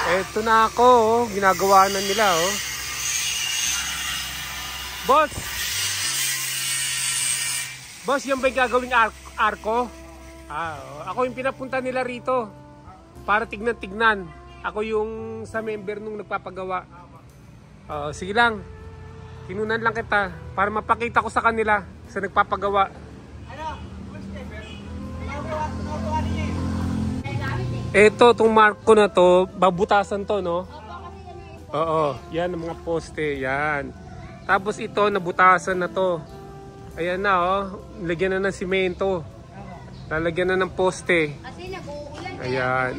Eto na ako, oh. Ginagawa na nila, oh. Boss! Boss, yan ba yung gagawing arko? Ako yung pinapunta nila rito para tignan-tignan. Ako yung sa member nung nagpapagawa. Sige lang. Kinunan lang kita para mapakita ko sa kanila sa nagpapagawa. Ito, itong marko na to, babutasan to, no? Oo, yan ang mga poste, yan. Tapos ito, nabutasan na to. Ayan na, oh. Lagyan na ng simento. Lalagyan na ng poste. Kasi nag-uulan. Ayan.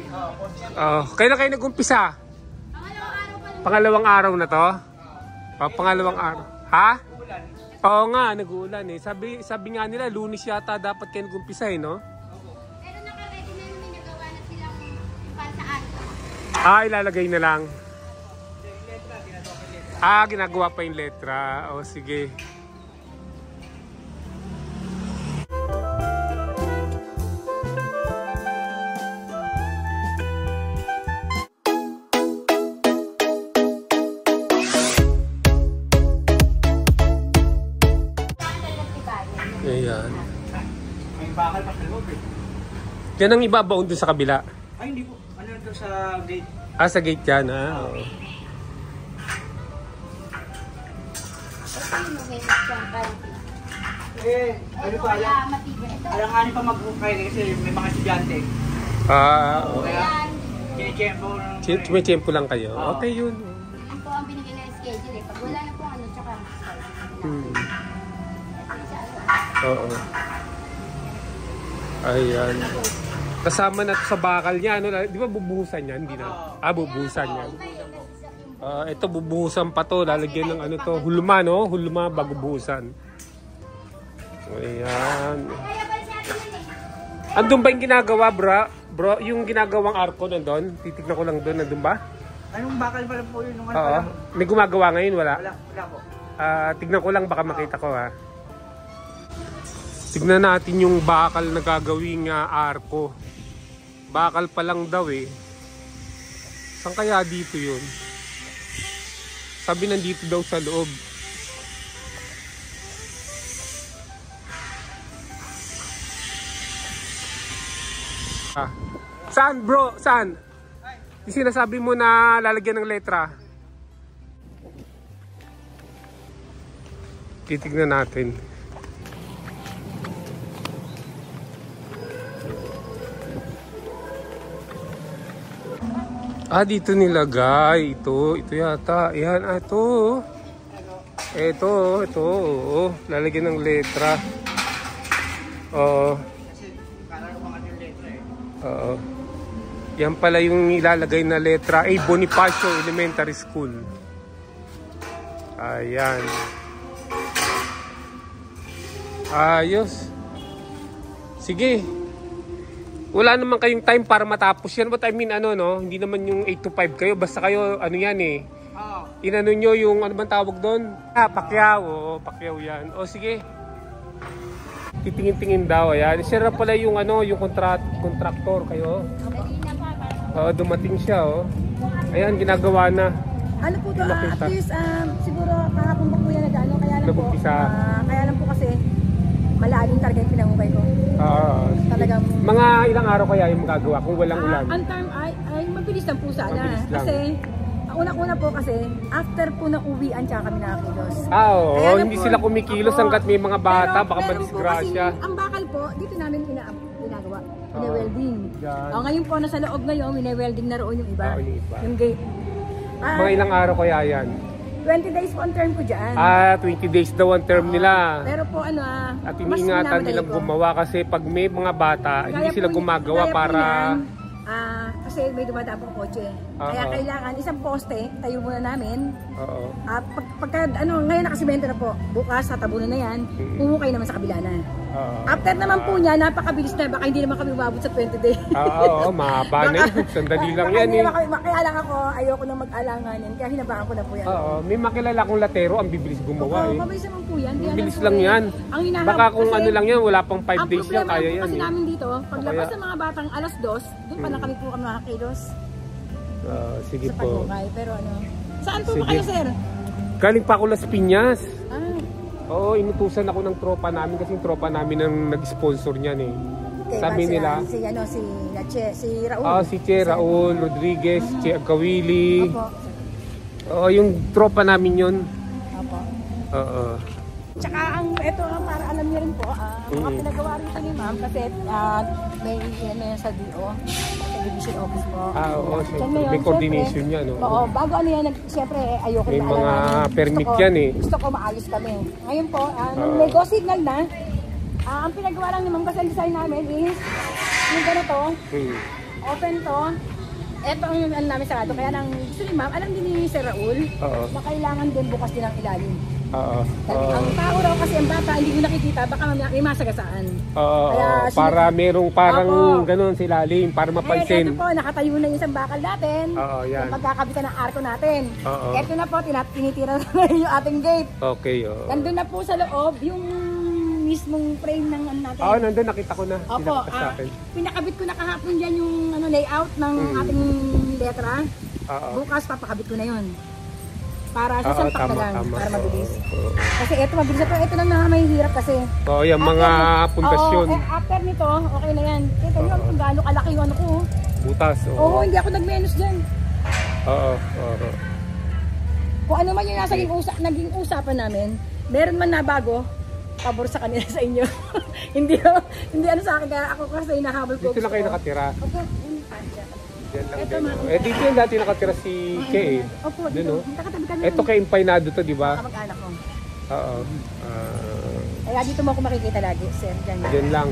Kailan kayo nag-umpisa? Pangalawang araw na to? Pangalawang araw. Ha? Oo nga, nag-uulan eh. Sabi nga nila, Lunes yata dapat kayo nag-umpisa eh, no? Pero nakalagay na yung minagawa na silang pansaan. Ilalagay na lang. Ginagawa pa yung letra. O, sige. Ayan. May bakal pa sa loob eh. Yan ang ibabaon dun sa kabila. Ay, hindi po. Ano ito sa gate? Sa gate yan, ha? Oo. Ano pa alam? Alanganin pa mag-ukay kasi may mga estudyante. Okay. Kaya Tumitiempo lang kayo. Okay yun. Yun po ang binigay na schedule eh. Pag wala na po ano, tsaka Oo. Ayan. Kasama na sa bakal niya. Ano, di ba bubuhusan yan? Hindi na. Bubuhusan yan. Ito bubuhusan pa to. Lalagyan ng ano to. Hulma, no? Hulma bago buhusan. Ayan. Andun ba yung ginagawa, bro? Yung ginagawang arko nandun? Titignan ko lang doon. Nandun ba? anong bakal pala po yun? May gumagawa ngayon? Wala? Wala po. Tignan ko lang. Baka makita ko, ha? Tignan natin yung bakal na gagawing arko. Bakal pa lang daw eh. Saan kaya dito yun? Sabi nandito daw sa loob. Saan bro? Saan? Yung sinasabi mo na lalagyan ng letra. Titignan natin. Dito nilagay. Ito yata. Yan, ito. Ito. Lalagyan ng letra. Yan pala yung ilalagay na letra. Bonifacio Elementary School. Ayan. Ayos. Sige. Wala naman kayong time para matapos yan. But I mean, hindi naman yung 8 to 5 kayo. Basta kayo, yan eh. Inano nyo yung, ano bang tawag doon? Pacquiao. Pacquiao yan. Sige. Titingin-tingin daw. Ayan. Siya na pala yung, yung contractor kayo. Dumating siya, Ayan, ginagawa na. Ano po to, at least, siguro kahapon pa po yan kaya lang po kasi malalim talaga yung pinangugay ko. Talagang mga ilang araw kaya yung magagawa kung walang ulan? Ang term ay mabilis lang po sana. Kasi, una-una po kasi, after po na uwian tsaka kami nakakilos. Hindi sila kumikilos hanggat may mga bata, baka madisgrasya. Ang bakal po, dito namin ginagawa. Wine-welding. Ngayon po, nasa loob ngayon, wine-welding na roon yung iba. Yung gate. Mga ilang araw kaya yan? 20 days po ang term ko dyan. 20 days daw ang term nila. Pero po at iniingatan nilang gumawa kasi pag may mga bata, hindi sila gumagawa para... Kasi may dumadaan pong kotse. Kaya kailangan isang poste, tayo muna namin. Pagka ngayon nakasimento na po, bukas tatabunan na yan, pumukay naman sa kabila na. After naman po niya, napakabilis na, baka hindi naman kami umabot sa 20 days. Mahaba na yun. Sandali lang yan eh. Kaya lang ako, ayoko nang mag-alanganin, kaya hinabaan ko na po yan. May makilala akong latero, ang bibilis gumawa eh. Mabilis naman po yan. Bibilis lang yan. Baka kung lang yan, wala pang 5 days yan, kaya yan. Ang problema kasi namin dito, paglabas ng mga batang alas 2, doon pa na kami po kami nakakilos. Sige sa po. paghukay. Pero ano, saan po Sige. ba kayo, sir? Galing pa ako Las Piñas. Ah, Oo, inutusan ako ng tropa namin kasi yung tropa namin ang nag-sponsor niyan eh. okay, Sabi ba, nila, si Raul. si Che Raul Rodriguez, Che Agawili. Opo. Oo, yung tropa namin yun. Opo. Oo. Tsaka ito para alam niyo rin po, mga pinagawa rito ni ma'am kasi may sa DO, sa division office po. Oo, Diyan syempre. ngayon, May coordination syempre, yan. Oo. Oo, bago ano yan, siyempre ayoko May na mga alam permit yan eh. Gusto ko maayos kami. Ngayon po, nung may go signal na, ang pinagawa lang ni ma'am kasi ang design namin is yung ganito, open to. Ito ang ano namin sarado. Kaya nang gusto ni ma'am, alam din ni Sir Raul, na kailangan din bukas din ang ilalim. Ang tao raw kasi ang bata, hindi ko nakikita, baka may masagasaan. Para merong parang ganun sa ilalim, para mapansin. Ito po, nakatayo na yung isang bakal natin. Yan. Magkakabitan ng arko natin. Ito na po, tinitira na yung ating gate. Okay, Nandun na po sa loob, yung mismong frame ng ano natin. Nandun, nakita ko na. Opo, pinakabit ko na kahapon dyan yung layout ng ating letra. Bukas papakabit ko na yun. Para sa sampak na lang, para mabilis. Kasi ito mabilis na to, ito lang na may hirap kasi. Yung mga pundasyon. After nito, okay na yan. Kita nyo kung gaano kalaki yung ano ko. Butas. Oo, hindi ako nag-menus dyan. Kung ano man yung naging usapan namin, meron man na bago, pabor sa kanila sa inyo. hindi ano sa akin, kaya ako kasi hinahabol ko. Dito lang kayo nakatira. Opo, Diyan lang din. Dito yung dati nakatira si Che eh. Opo, dito. Nakatabi kami. Ito kay Empanado to, di ba? Kamag-anak ko. Oo. Kaya dito mo ako makikita lagi, sir. Diyan lang.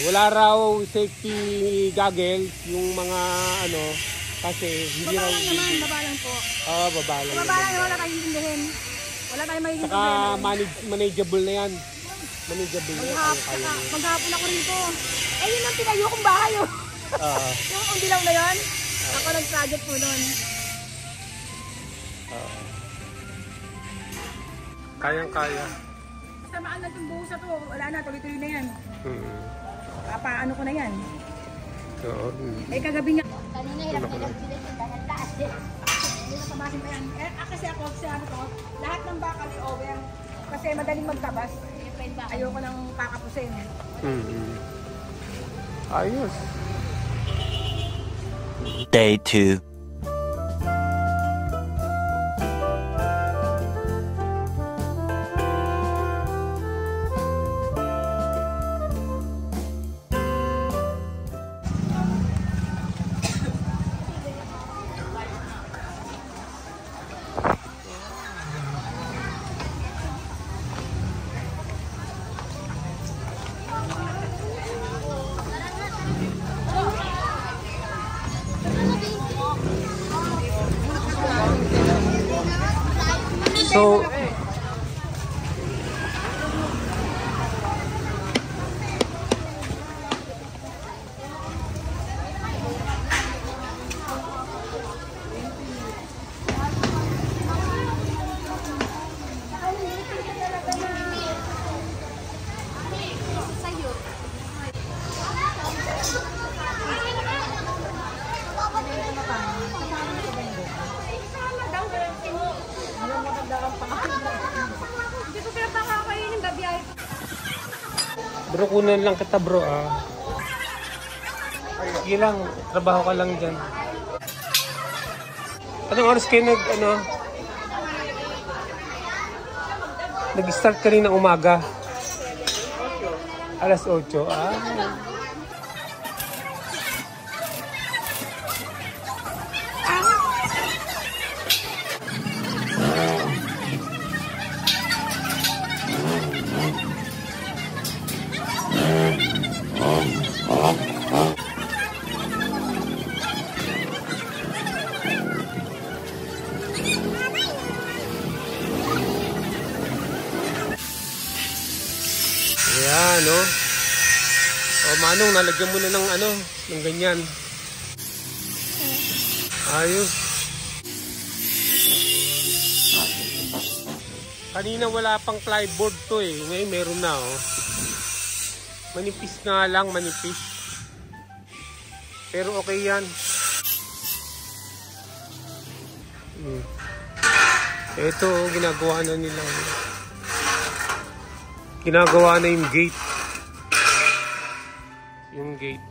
Wala raw safety goggles yung mga ano kasi hindi raw. Baba lang naman, baba lang po. Baba lang. Baba lang, wala tayong intindihin. Wala tayong magiging problema. Manageable na yan. Manageable na yan. Maghapon ako rito. Yun ang tinayo kong bahay. Yung dilaw na yun, ako nag-project po nun. Kayang-kaya. Samaan na itong buhos na to. Wala na, tuloy-tuloy na yan. Papaano ko na yan. Kagabi nga. Kanina hirap sila dahil taas eh. Hindi na tabasin pa yan. Kasi ako, lahat ng bakal i-over. Kasi madaling magtabas. Ayoko nang kakapusin. Ayos. Day 2. So, bro, kunan lang kita bro Sige lang, trabaho ka lang dyan. Anong oras kayo nag-start kanina umaga? Alas 8. Ayan, Manong, nalagyan mo na ng ganyan. Ayos. Kanina wala pang plyboard to Ngayon meron na, Manipis nga lang, manipis. Pero okay yan. Ito, ginagawa na nila. Ginagawa na yung gate. Yung gate.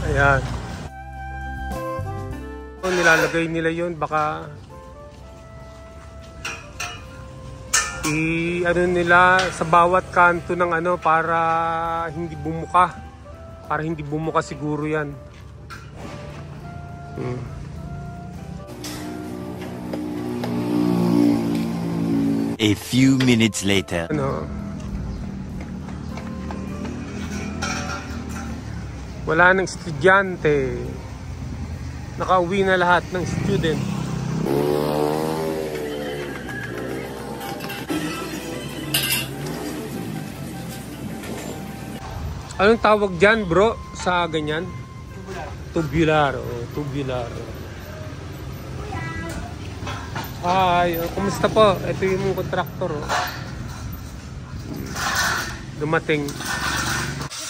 Ayan. Nilalagay nila yun, baka ano nila sa bawat kanto ng ano para hindi bumuka. Para hindi bumuka siguro yan. A few minutes later. Ano? Wala nang estudyante. Nakauwi na lahat ng student. Anong tawag dyan, bro, sa ganyan? Tubular. Tubular. Hi, kumusta po? Ito yung kontraktor. Dumating. Kita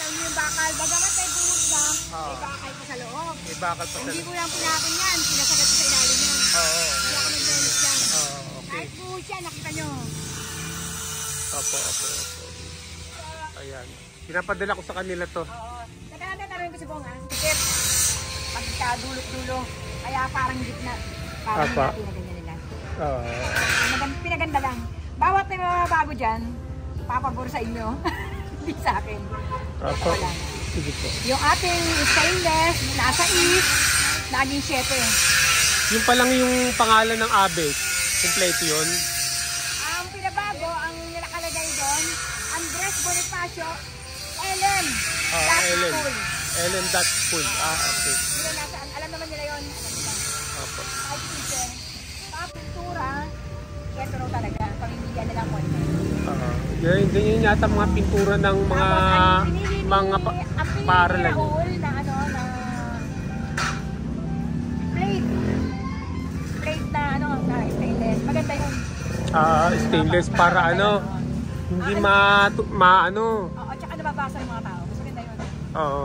niyo yung bakal. Bagamat may buhos na, may bakal pa sa loob. May bakal pa sa Hindi ko lang pinapon yan. Pinasagat ko sa ilalim yan. Oo. Hindi ako nag-bonus yan. Okay. Kahit buhos yan, nakita nyo. Opo. Ayan. Pinapadala ko sa kanila to. Oo. Nagkakaroon ko si Bong, ha? Sikip. Pagka dulot-dulo. Kaya parang gitna. Parang Apa. pinaganyan nila. Oo. Pinaganda lang. Bawat may mababago dyan, papabor sa inyo. Hindi sa akin. Opo. Wala. Sige po. Yung ating stainless, nasa east, naging 7. Yung pa lang yung pangalan ng Abex. Kompleto yun. Ang pinabago, ang nalakalagay doon, Andres Bonifacio, LM. Ellen. School. Ellen Dutch School. Okay. Nila nasaan, alam naman nila yun. Alam nila. Opo. Kahit teacher. Mga pintura, ito raw talaga, pamimigyan nila mo. Ganyan yata mga pintura ng mga paaralan. Na ano, na plate na ano, na stainless. Maganda yun. Stainless para ano, hindi ano. Oo, tsaka nababasa ng mga tao. Mas maganda yun. Oo.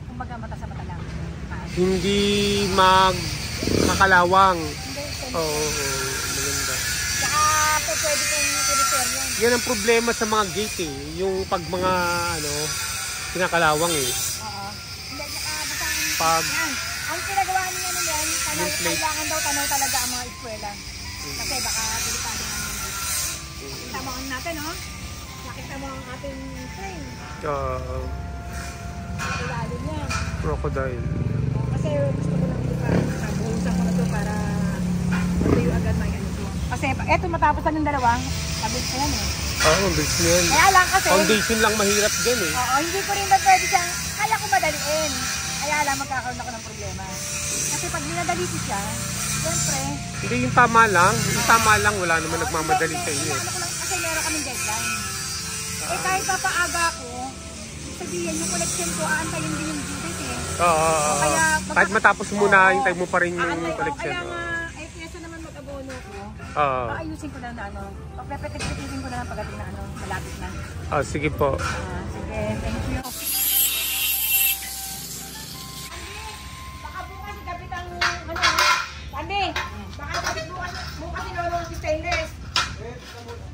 Kumbaga mata sa mata lang. Hindi makalawang. Hindi, stainless. Oo, maganda. Tsaka po pwede kong i-repair yan. Yan ang problema sa mga gate eh. Yung pag mga ano, pinakalawang eh. Oo. Hindi, basta Pag yan. Ang pinagawa niya naman yan, Yung plate. kailangan daw tanaw talaga ang mga eskwela. Kasi baka delikado naman. Kita mo ang natin, no? Nakita mo ang ating train. Ilalim yan. Crocodile. Kasi gusto ko lang ito buhusan ko na ito para matuyo agad may ano ito. Kasi eto matapos na ng dalawa, sabit na yan eh. Oo, bilis na yan. Kaya lang kasi, Foundation lang mahirap dyan eh. oo, hindi ko rin ba pwede siyang, kaya ko madaliin. Kaya lang magkakaroon ako ng problema. Kasi pag minadali ko siya, siyempre, Hindi, yung tama lang. Yung tama lang, wala naman nagmamadali sa inyo. Inaano ko lang kasi meron kaming deadline. Eh kahit papaaga ko, sabihin yung collection ko, aantayin din yung due date eh. Oo. Kaya, Kahit matapos muna, hintay mo pa rin yung aantay, collection. Kaya nga, eh kesa naman mag-abono ko, Oo. paayusin ko na ano, papepetik-petikin ko na lang pagdating na ano, malapit na. Sige po. Sige, thank you. Baka bukas si Kapitang, ano, Andy, baka bukas si Lolo si Stainless.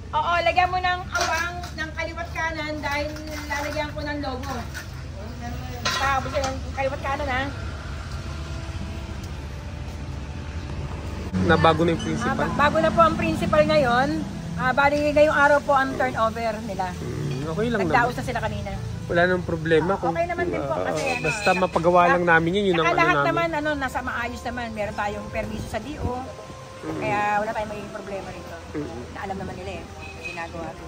Oo, lagyan mo ng awang ng kaliwat kanan dahil lalagyan ko ng logo. Tapos yung kaliwat kanan ha. Nabago na yung principal. Bago na po ang principal ngayon. Bali ngayong araw po ang turnover nila. Okay lang naman. Nagdaos na sila kanina. Wala nang problema. Kung, Okay naman din po kasi ano, basta mapagawa lang namin yun. Yun ang saka ano lahat namin. naman ano, nasa maayos naman. Meron tayong permiso sa DO. Kaya wala tayong magiging problema rito. Na alam naman nila eh. Ginagawa ko.